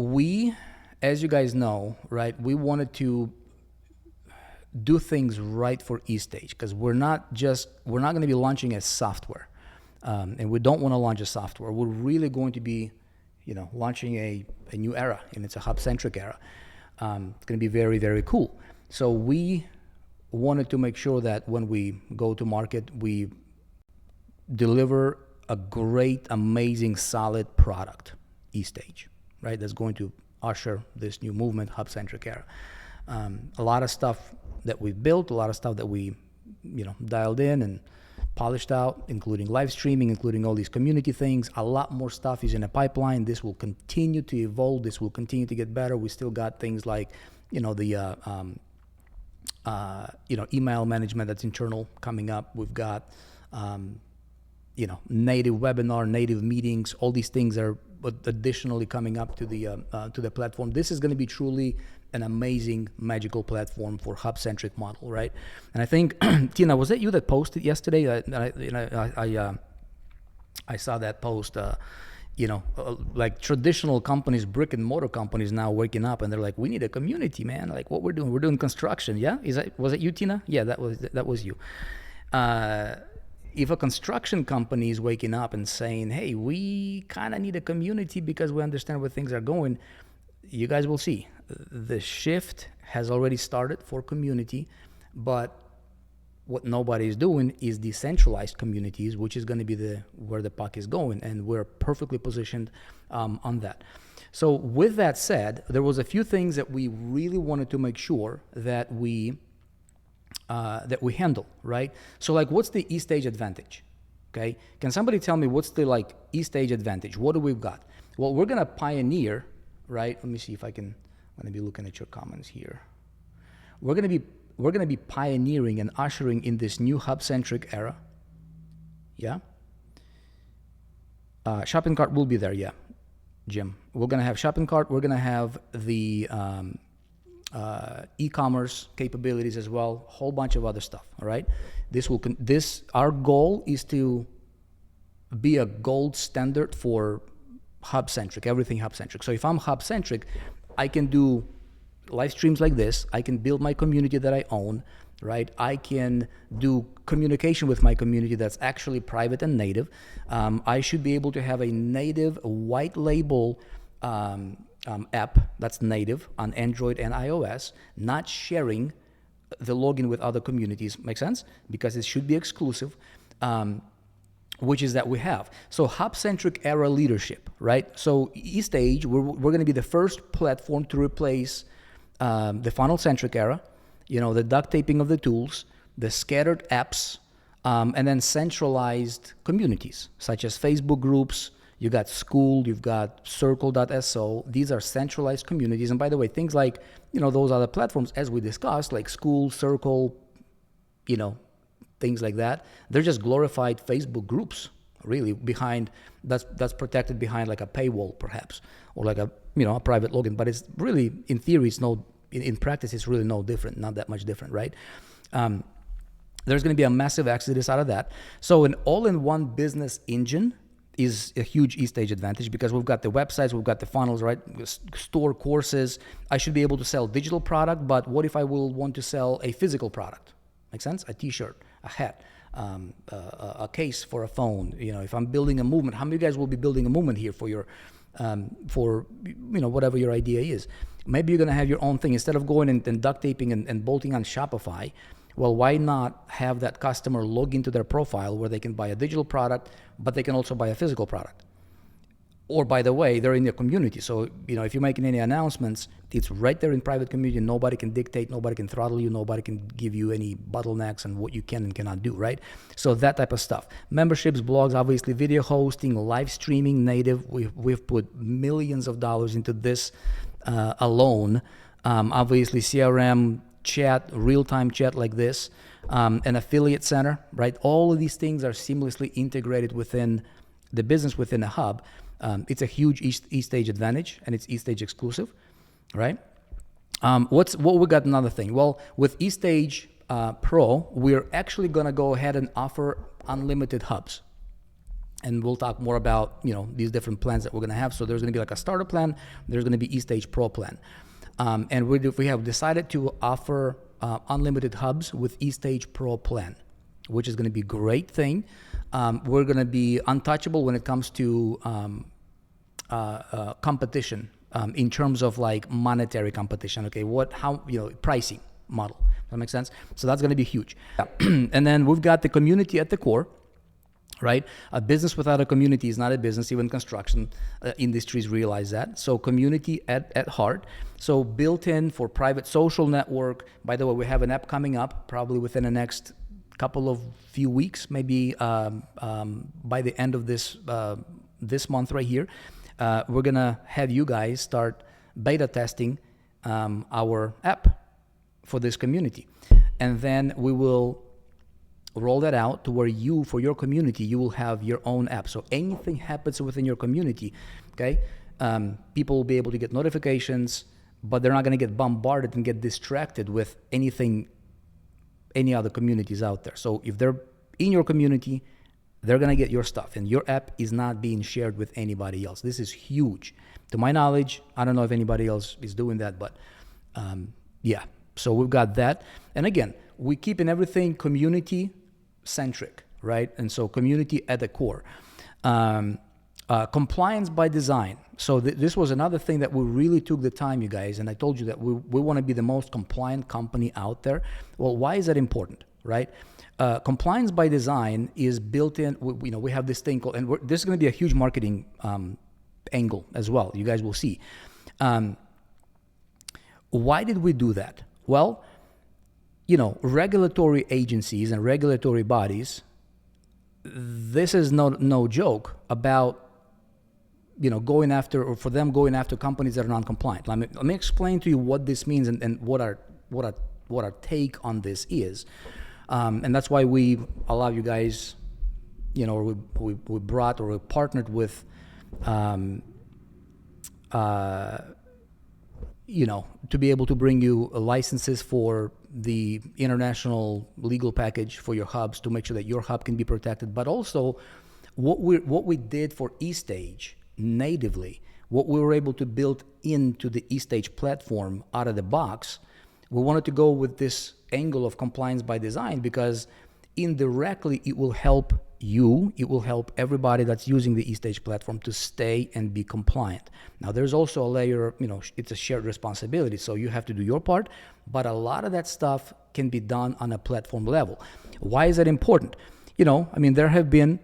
we, as you guys know, right, we wanted to do things right for Estage because we're not going to be launching a software, and we don't want to launch a software. We're really going to be, launching a new era, and it's a hub-centric era. It's going to be very, very cool. So we wanted to make sure that when we go to market, we deliver a great, amazing, solid product, Estage, right? That's going to usher this new movement, hub-centric era. A lot of stuff that we've built, a lot of stuff that we, dialed in and polished out, including live streaming, including all these community things. A lot more stuff is in a pipeline. This will continue to evolve. This will continue to get better. We still got things like, the email management that's internal coming up. We've got, native webinar, native meetings. All these things are additionally coming up to the platform. This is going to be truly an amazing, magical platform for hub-centric model, right? And I think, Tina, was that you that posted yesterday? I saw that post. Like traditional companies, brick and mortar companies now waking up and they're like, we need a community, man. Like what we're doing construction. Yeah, was it you, Tina? Yeah, that was you. If a construction company is waking up and saying, hey, we kind of need a community because we understand where things are going, you guys will see. The shift has already started for community, but what nobody is doing is decentralized communities, which is going to be where the puck is going, and we're perfectly positioned on that. So with that said, there was a few things that we really wanted to make sure that we handle, right? So like, what's the Estage advantage? Okay, can somebody tell me what's the Estage advantage? What do we've got? Well, we're gonna pioneer, right? Let me see if I can. I'm gonna be looking at your comments here. We're gonna be pioneering and ushering in this new hub-centric era. Yeah. Shopping cart will be there. Yeah, Jim. We're gonna have shopping cart. We're gonna have the e-commerce capabilities as well. Whole bunch of other stuff. All right. Our goal is to be a gold standard for hub-centric, everything hub-centric. So if I'm hub-centric, I can do live streams like this. I can build my community that I own, right? I can do communication with my community that's actually private and native. I should be able to have a native white label app that's native on Android and iOS, not sharing the login with other communities. Make sense? Because it should be exclusive. Which is that we have. So hub-centric era leadership, right? So Estage, we're going to be the first platform to replace the funnel-centric era, the duct taping of the tools, the scattered apps, and then centralized communities, such as Facebook groups. You got School, you've got Circle.so. These are centralized communities. And by the way, things like, those other platforms, as we discussed, like School, Circle, things like that, they're just glorified Facebook groups, really, that's protected behind like a paywall perhaps, or like a private login. But it's really, in theory, in practice, it's really no different, not that much different, right? There's going to be a massive exodus out of that. So an all-in-one business engine is a huge Estage advantage because we've got the websites, we've got the funnels, right? Store courses. I should be able to sell digital product, but what if I will want to sell a physical product? Make sense? A t-shirt, a hat, a case for a phone. If I'm building a movement, how many of you guys will be building a movement here for your, whatever your idea is? Maybe you're going to have your own thing. Instead of going and duct taping and bolting on Shopify, well, why not have that customer log into their profile where they can buy a digital product, but they can also buy a physical product? Or, by the way, they're in the community. So, if you're making any announcements, it's right there in private community. Nobody can dictate, nobody can throttle you, nobody can give you any bottlenecks on what you can and cannot do, right? So that type of stuff. Memberships, blogs, obviously video hosting, live streaming, native. We've put millions of dollars into this alone. Obviously CRM, chat, real-time chat like this, an affiliate center, right? All of these things are seamlessly integrated within the business, within a hub. It's a huge Estage advantage, and it's Estage exclusive, right? What we got another thing? Well, with Estage Pro, we're actually going to go ahead and offer unlimited hubs. And we'll talk more about, these different plans that we're going to have. So there's going to be like a starter plan. There's going to be Estage Pro plan. And we have decided to offer unlimited hubs with Estage Pro plan, which is going to be a great thing. We're going to be untouchable when it comes to competition in terms of like monetary competition. Okay, pricing model. Does that make sense? So that's going to be huge. And then we've got the community at the core. Right? A business without a community is not a business. Even construction industries realize that. So community at heart. So built in for private social network. By the way, we have an app coming up probably within the next few weeks, maybe by the end of this month right here. We're going to have you guys start beta testing our app for this community. And then we will roll that out to where for your community, you will have your own app. So anything happens within your community, okay, people will be able to get notifications, but they're not going to get bombarded and get distracted with any other communities out there. So if they're in your community, they're going to get your stuff, and your app is not being shared with anybody else. This is huge. To my knowledge, I don't know if anybody else is doing that, but yeah. So we've got that. And again, we keep in everything community centric, right? And so community at the core. Compliance by design. So this was another thing that we really took the time, you guys, and I told you that we want to be the most compliant company out there. Well, why is that important, right? Compliance by design is built in. We have this thing called, and this is going to be a huge marketing angle as well. You guys will see. Why did we do that? Well, regulatory agencies and regulatory bodies, this is no joke about, going after companies that are non-compliant. Let me explain to you what this means and what our take on this is. And that's why we allow you guys, we brought or we partnered with, to be able to bring you licenses for the international legal package for your hubs to make sure that your hub can be protected. But also what we did for Estage natively, what we were able to build into the Estage platform out of the box, we wanted to go with this angle of compliance by design because indirectly it will help you, it will help everybody that's using the Estage platform to stay and be compliant. Now there's also a layer, it's a shared responsibility, so you have to do your part, but a lot of that stuff can be done on a platform level. Why is that important? There have been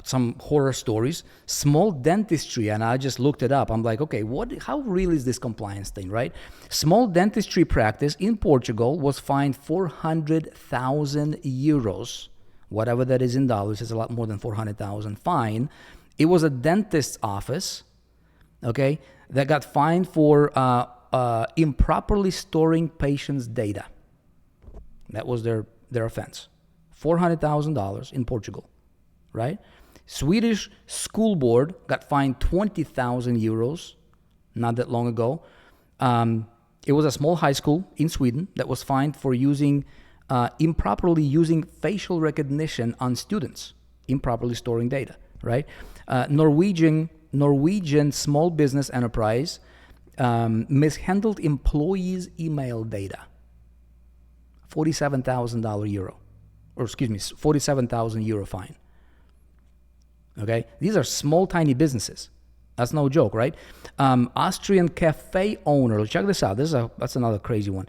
some horror stories, small dentistry, and I just looked it up. I'm like, okay, how real is this compliance thing, right? Small dentistry practice in Portugal was fined 400,000 euros. Whatever that is in dollars, it's a lot more than 400,000 fine. It was a dentist's office, okay, that got fined for improperly storing patients' data. That was their offense. $400,000 in Portugal, right? Swedish school board got fined 20,000 euros not that long ago. It was a small high school in Sweden that was fined for improperly using facial recognition on students, improperly storing data, right? Norwegian small business enterprise mishandled employees' email data. €47,000 fine. Okay, these are small, tiny businesses. That's no joke, right? Austrian cafe owner. Check this out. That's another crazy one.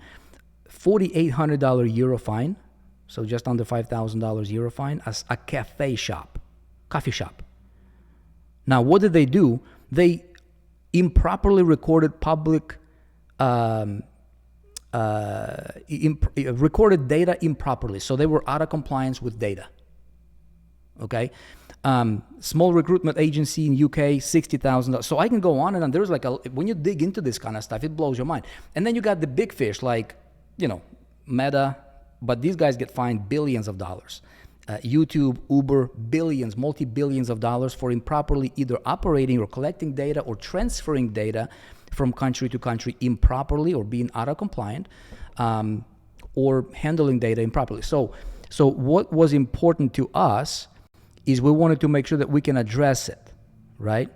€4,800 fine, so just under $5,000 euro fine as a coffee shop. Now, what did they do? They improperly recorded recorded data improperly, so they were out of compliance with data. Okay, small recruitment agency in UK, $60,000. So I can go on and on. There's when you dig into this kind of stuff, it blows your mind. And then you got the big fish like, Meta, but these guys get fined billions of dollars. YouTube, Uber, billions, multi-billions of dollars for improperly either operating or collecting data or transferring data from country to country improperly or being out of compliant, or handling data improperly. So what was important to us is we wanted to make sure that we can address it, right?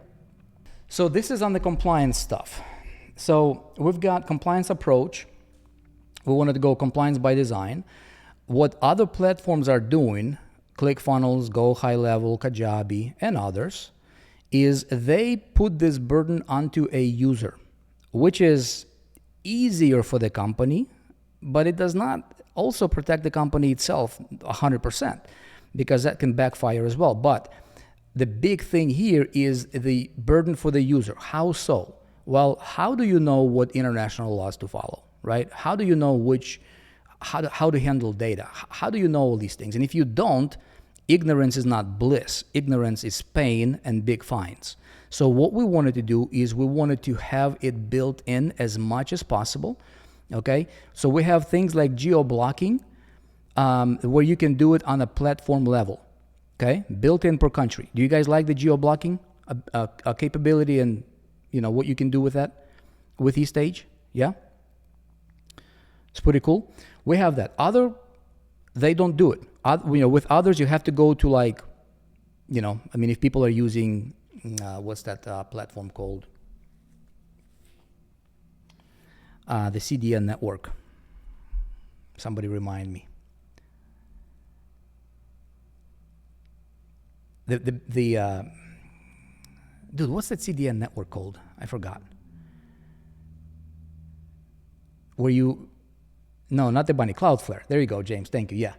So this is on the compliance stuff. So we've got compliance approach. We wanted to go compliance by design. What other platforms are doing, ClickFunnels, Go High Level, Kajabi, and others, is they put this burden onto a user, which is easier for the company, but it does not also protect the company itself 100%, because that can backfire as well. But the big thing here is the burden for the user. How so? Well, how do you know what international laws to follow, right? How do you know how to handle data? How do you know all these things? And if you don't, ignorance is not bliss. Ignorance is pain and big fines. So what we wanted to do is we wanted to have it built in as much as possible, okay? So we have things like geo-blocking, where you can do it on a platform level, okay? Built in per country. Do you guys like the geo-blocking capability and what you can do with that, with Estage? Yeah? It's pretty cool. We have that. They don't do it. With others, you have to go to if people are using, what's that platform called? The CDN network. Somebody remind me. Dude, what's that CDN network called? I forgot. No, not the bunny, Cloudflare. There you go, James. Thank you. Yeah,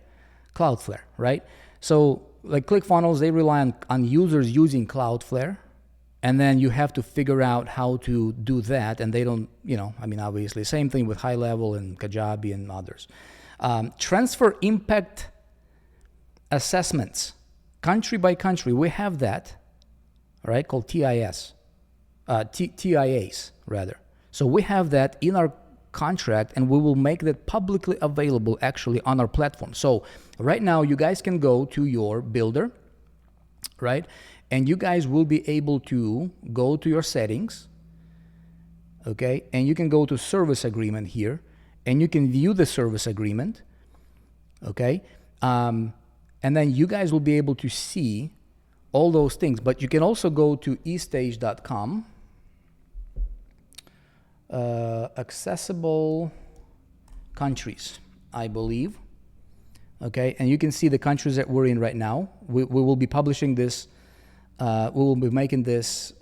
Cloudflare, right? So like ClickFunnels, they rely on users using Cloudflare, and then you have to figure out how to do that, and they don't, obviously, same thing with High Level and Kajabi and others. Transfer impact assessments, country by country, we have that, right, called TIAs, rather. So we have that in our contract, and we will make that publicly available actually on our platform. So right now, you guys can go to your builder, right? And you guys will be able to go to your settings, okay? And you can go to service agreement here, and you can view the service agreement, okay? And then you guys will be able to see all those things. But you can also go to estage.com, accessible countries, I believe, okay? And you can see the countries that we're in right now. We will be publishing this. We will be making this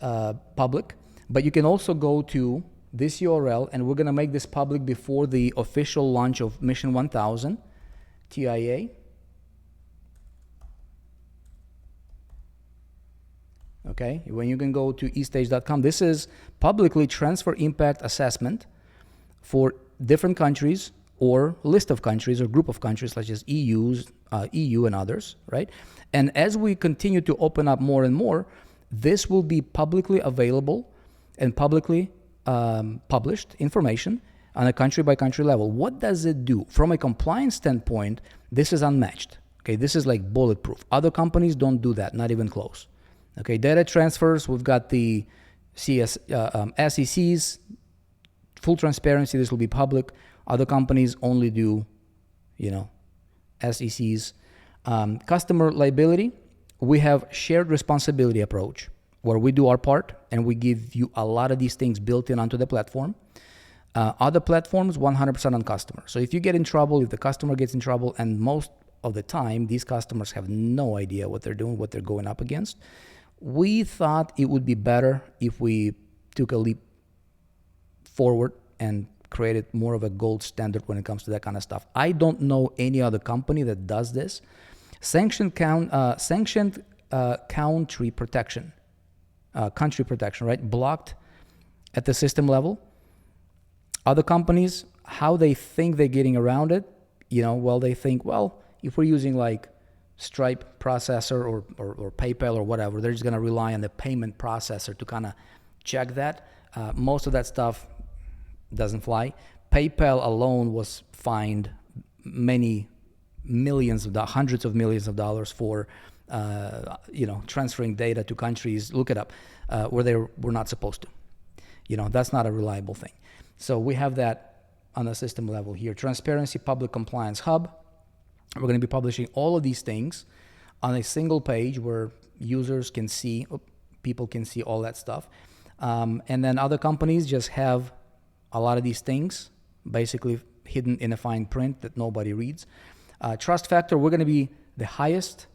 public, but you can also go to this URL, and we're going to make this public before the official launch of Mission 1000, TIA. Okay, when you can go to estage.com, this is publicly transfer impact assessment for different countries or list of countries or group of countries such as EU and others, right? And as we continue to open up more and more, this will be publicly available and publicly published information on a country by country level. What does it do? From a compliance standpoint, this is unmatched. Okay, this is like bulletproof. Other companies don't do that, not even close. Okay, data transfers, we've got the SECs, full transparency, this will be public. Other companies only do, SECs. Customer liability, we have shared responsibility approach, where we do our part and we give you a lot of these things built in onto the platform. Other platforms, 100% on customer. So if you get in trouble, if the customer gets in trouble, and most of the time, these customers have no idea what they're doing, what they're going up against, we thought it would be better if we took a leap forward and created more of a gold standard when it comes to that kind of stuff. I don't know any other company that does this. Sanctioned country protection, right? Blocked at the system level. Other companies, how they think they're getting around it, they think, if we're using like Stripe processor or PayPal or whatever, they're just going to rely on the payment processor to kind of check that. Most of that stuff doesn't fly. PayPal alone was fined many hundreds of millions of dollars for transferring data to countries, look it up, where they were not supposed to. That's not a reliable thing. So we have that on the system level here. Transparency Public Compliance Hub. We're going to be publishing all of these things on a single page where users can see, people can see all that stuff. And then other companies just have a lot of these things basically hidden in a fine print that nobody reads. Trust factor, we're going to be the highest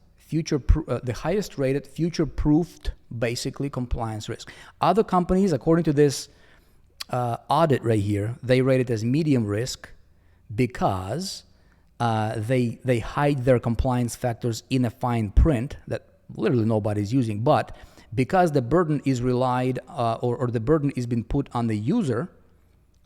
rated, future-proofed, basically, compliance risk. Other companies, according to this audit right here, they rate it as medium risk because they hide their compliance factors in a fine print that literally nobody's using. But because the burden is relied or the burden is being put on the user,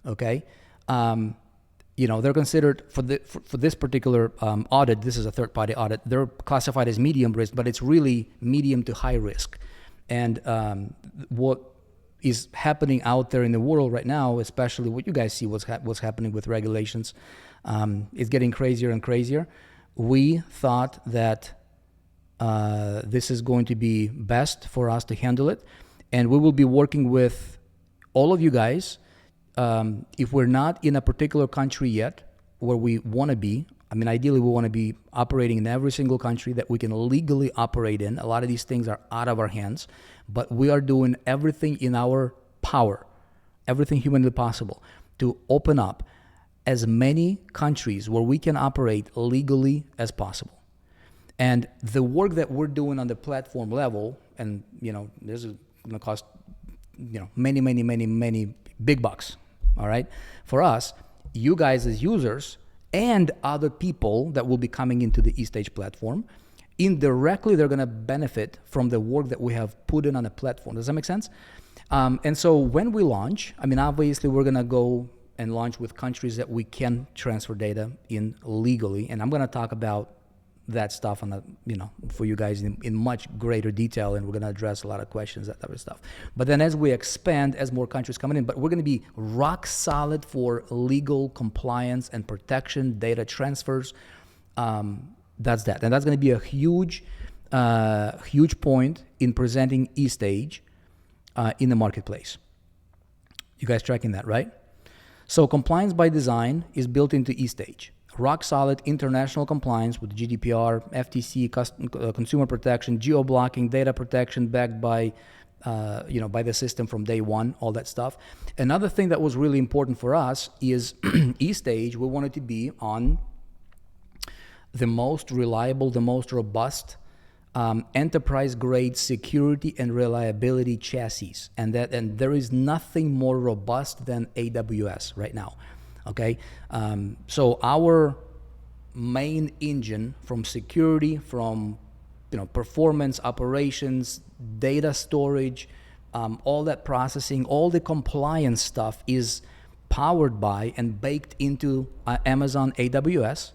okay, they're considered for this particular audit. This is a third-party audit. They're classified as medium risk, but it's really medium to high risk. And what is happening out there in the world right now, especially what you guys see, what's happening with regulations, is getting crazier and crazier. We thought that this is going to be best for us to handle it, and we will be working with all of you guys. If we're not in a particular country yet where we want to be, ideally we want to be operating in every single country that we can legally operate in. A lot of these things are out of our hands, but we are doing everything in our power, everything humanly possible, to open up as many countries where we can operate legally as possible. And the work that we're doing on the platform level, and this is going to cost many big bucks. All right, for us, you guys as users and other people that will be coming into the Estage platform, indirectly they're going to benefit from the work that we have put in on the platform. Does that make sense? And so when we launch, obviously we're going to go and launch with countries that we can transfer data in legally, and I'm going to talk about that stuff for you guys in much greater detail, and we're going to address a lot of questions, that type of stuff. But then as we expand, as more countries coming in, but we're going to be rock solid for legal compliance and protection, data transfers. That's that. And that's going to be a huge point in presenting Estage in the marketplace. You guys tracking that, right? So compliance by design is built into Estage. Rock solid international compliance with GDPR, FTC, consumer protection, geo-blocking, data protection backed by, by the system from day one, all that stuff. Another thing that was really important for us is Estage, we wanted to be on the most reliable, the most robust enterprise-grade security and reliability chassis, and there is nothing more robust than AWS right now. Okay, so our main engine from security, from performance, operations, data storage, all that processing, all the compliance stuff is powered by and baked into Amazon AWS.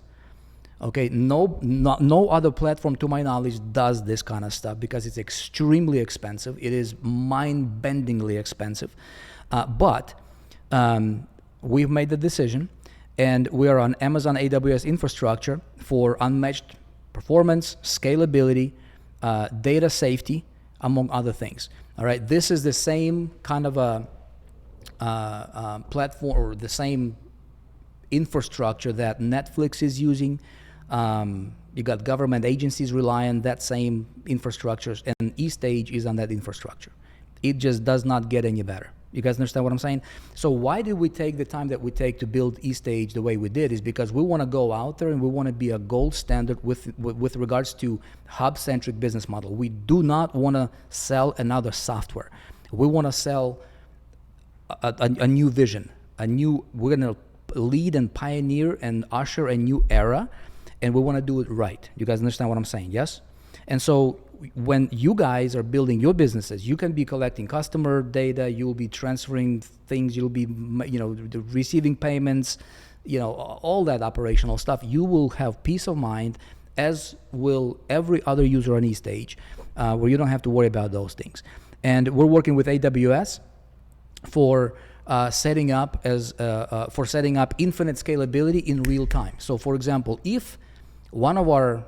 Okay, no other platform, to my knowledge, does this kind of stuff because it's extremely expensive. It is mind-bendingly expensive, but we've made the decision, and we are on Amazon AWS infrastructure for unmatched performance, scalability, data safety, among other things. All right, this is the same kind of a platform, or the same infrastructure that Netflix is using. You got government agencies rely on that same infrastructure, and Estage is on that infrastructure. It just does not get any better. You guys understand what I'm saying? So why did we take the time that we take to build Estage the way we did? Is because we want to go out there and we want to be a gold standard with regards to hub-centric business model. We do not want to sell another software. We want to sell a new vision. We're going to lead and pioneer and usher a new era, and we want to do it right. You guys understand what I'm saying? Yes? And so when you guys are building your businesses, you can be collecting customer data, you'll be transferring things, you'll be receiving payments, all that operational stuff. You will have peace of mind, as will every other user on Estage, where you don't have to worry about those things. And we're working with AWS for setting up infinite scalability in real time. So for example, if one of our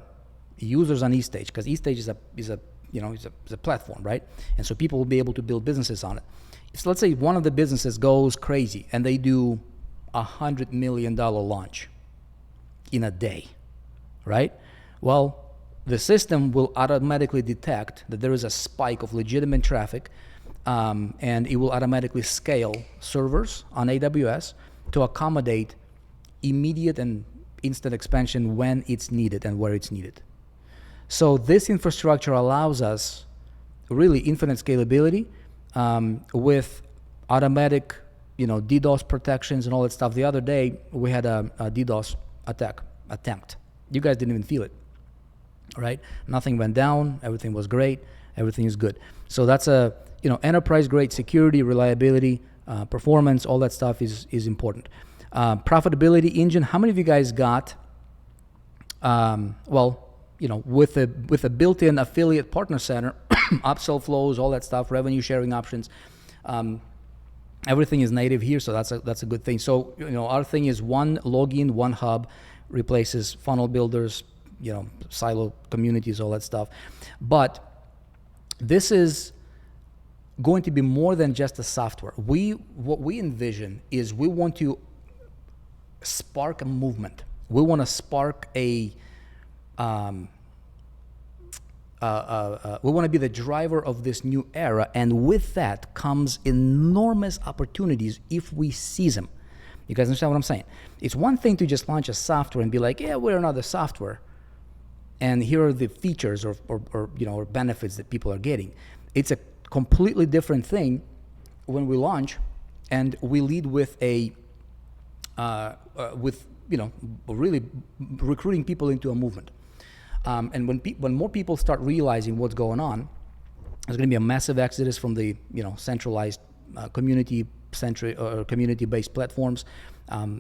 users on Estage, because Estage is a platform, right? And so people will be able to build businesses on it. So let's say one of the businesses goes crazy and they do $100 million launch in a day, right? Well, the system will automatically detect that there is a spike of legitimate traffic, and it will automatically scale servers on AWS to accommodate immediate and instant expansion when it's needed and where it's needed. So this infrastructure allows us really infinite scalability, with automatic, DDoS protections and all that stuff. The other day we had a DDoS attempt. You guys didn't even feel it, right? Nothing went down. Everything was great. Everything is good. So that's a enterprise grade security, reliability, performance. All that stuff is important. Profitability engine. How many of you guys got? With a built-in affiliate partner center, upsell flows, all that stuff, revenue sharing options. Everything is native here, so that's a good thing. So our thing is one login, one hub replaces funnel builders, silo communities, all that stuff. But this is going to be more than just a software. What we envision is we want to spark a movement. We want to spark we want to be the driver of this new era, and with that comes enormous opportunities if we seize them. You guys understand what I'm saying? It's one thing to just launch a software and be like, yeah, we're another software, and here are the features or benefits that people are getting. It's a completely different thing when we launch and we lead with really recruiting people into a movement. And when more people start realizing what's going on, there's going to be a massive exodus from the centralized community-centric or community-based platforms.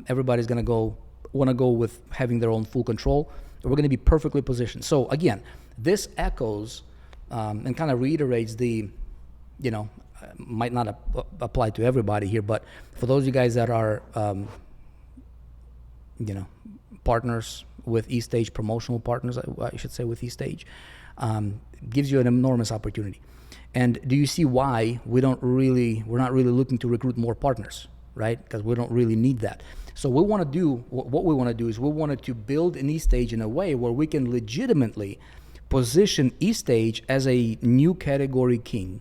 Everybody's going to want to go with having their own full control. We're going to be perfectly positioned. So again, this echoes and kind of reiterates the, might not apply to everybody here, but for those of you guys that are, partners with Estage, promotional partners, I should say, with Estage, gives you an enormous opportunity. And do you see why we're not really looking to recruit more partners, right? Because we don't really need that. So what we want to do is we wanted to build an Estage in a way where we can legitimately position Estage as a new category king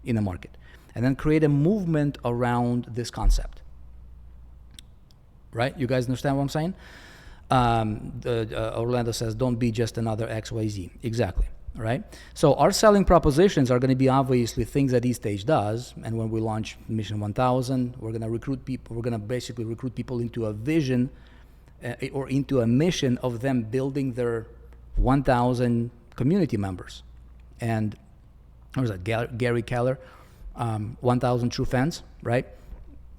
in the market, and then create a movement around this concept. Right? You guys understand what I'm saying? Orlando says, don't be just another XYZ. Exactly. Right? So our selling propositions are going to be obviously things that Estage does. And when we launch Mission 1000, we're going to recruit people. We're going to basically recruit people into a vision or into a mission of them building their 1,000 community members. And what was that? Gary Keller, 1,000 true fans, right?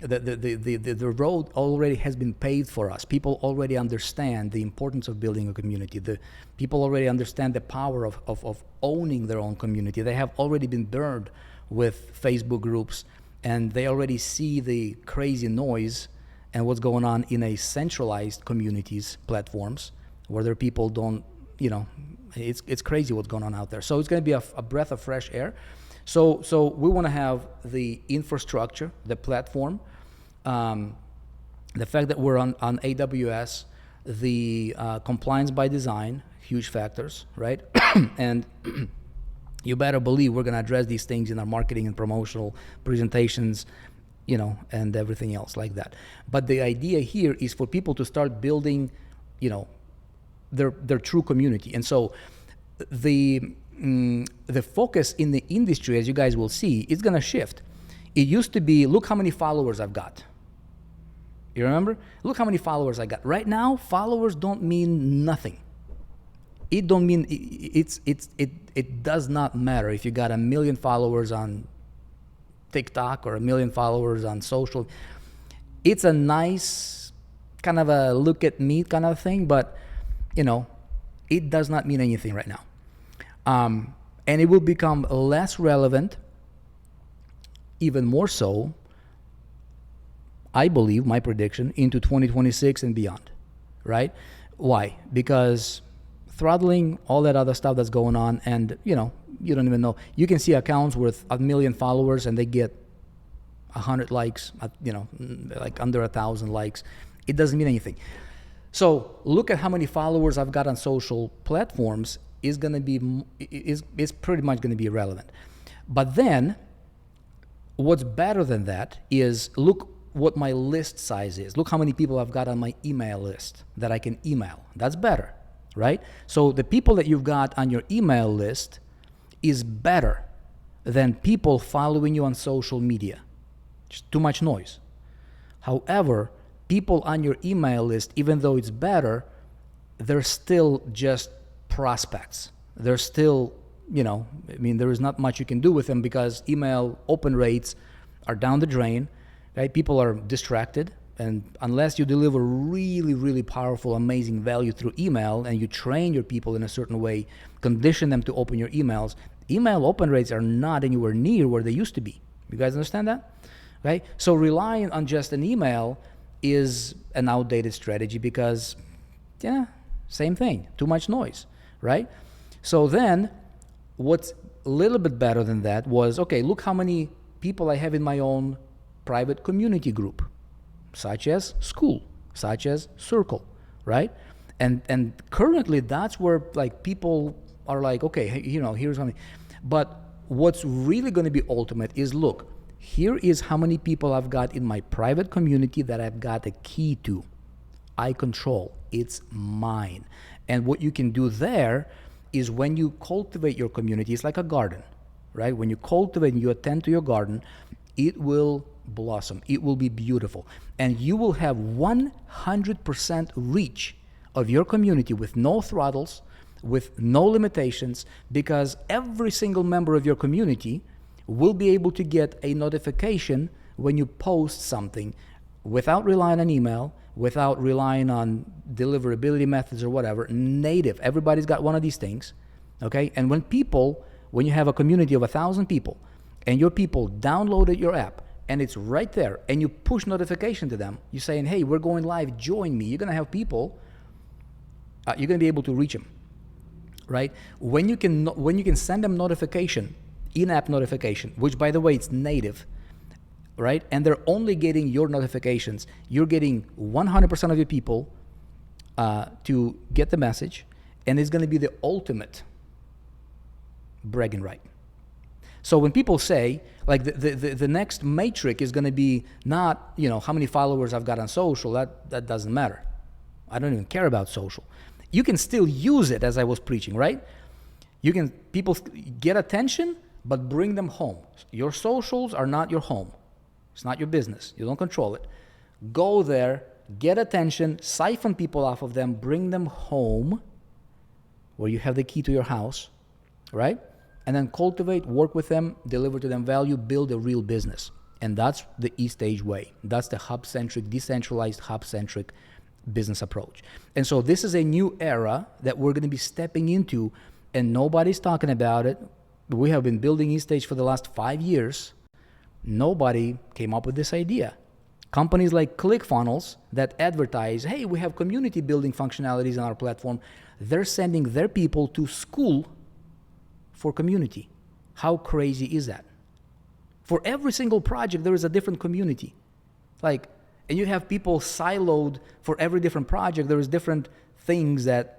The road already has been paved for us. People already understand the importance of building a community. The people already understand the power of owning their own community. They have already been burned with Facebook groups, and they already see the crazy noise and what's going on in a centralized communities platforms where their people don't, it's crazy what's going on out there. So it's going to be a breath of fresh air. So we want to have the infrastructure, the platform, the fact that we're on AWS, the compliance by design, huge factors, right? And you better believe we're going to address these things in our marketing and promotional presentations, and everything else like that. But the idea here is for people to start building, their true community. And so the focus in the industry, as you guys will see, is going to shift. It used to be, look how many followers I've got. You remember? Look how many followers I got. Right now, followers don't mean nothing. It don't mean it does not matter if you got 1 million followers on TikTok or 1 million followers on social. It's a nice kind of a look at me kind of thing, but it does not mean anything right now. And it will become less relevant, even more so, I believe, my prediction, into 2026 and beyond, right? Why? Because throttling, all that other stuff that's going on, and you don't even know. You can see accounts with 1 million followers and they get 100 likes, like under 1,000 likes. It doesn't mean anything. So look at how many followers I've got on social platforms. is going to be is pretty much going to be irrelevant. But then what's better than that is look what my list size is. Look how many people I've got on my email list that I can email. That's better, right? So the people that you've got on your email list is better than people following you on social media. Just too much noise. However, people on your email list, even though it's better, they're still just prospects. They're still, there is not much you can do with them because email open rates are down the drain, right? People are distracted, and unless you deliver really, really powerful, amazing value through email and you train your people in a certain way, condition them to open your emails, email open rates are not anywhere near where they used to be. You guys understand that? Right? So relying on just an email is an outdated strategy because, same thing, too much noise, right? So then what's a little bit better than that was, okay, look how many people I have in my own private community group, such as school, such as circle, right? And currently that's where like people are like, okay, here's something. But what's really going to be ultimate is, look, here is how many people I've got in my private community that I've got a key to. I control. It's mine. And what you can do there is when you cultivate your community, it's like a garden, right? When you cultivate and you attend to your garden, it will blossom. It will be beautiful. And you will have 100% reach of your community with no throttles, with no limitations, because every single member of your community will be able to get a notification when you post something without relying on email, without relying on deliverability methods or whatever, native. Everybody's got one of these things, okay? And when you have a community of 1,000 people and your people downloaded your app and it's right there and you push notification to them, you're saying, hey, we're going live, join me. You're gonna have people, you're gonna be able to reach them, right? When you can send them notification, in-app notification, which by the way, it's native, right? And they're only getting your notifications. You're getting 100% of your people to get the message, and it's going to be the ultimate bragging right. So when people say, like the next metric is going to be not, how many followers I've got on social, that doesn't matter. I don't even care about social. You can still use it as I was preaching, right? People get attention, but bring them home. Your socials are not your home. It's not your business. You don't control it. Go there, get attention, siphon people off of them, bring them home where you have the key to your house, right? And then cultivate, work with them, deliver to them value, build a real business. And that's the Estage way. That's the hub-centric, decentralized hub-centric business approach. And so this is a new era that we're going to be stepping into, and nobody's talking about it. We have been building Estage for the last 5 years. Nobody came up with this idea. Companies like ClickFunnels that advertise, hey, we have community building functionalities on our platform, they're sending their people to school for community. How crazy is that? For every single project, there is a different community. And you have people siloed for every different project. There is different things that,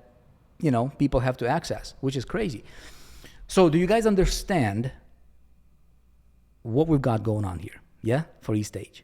people have to access, which is crazy. So do you guys understand what we've got going on here? Yeah, for Estage.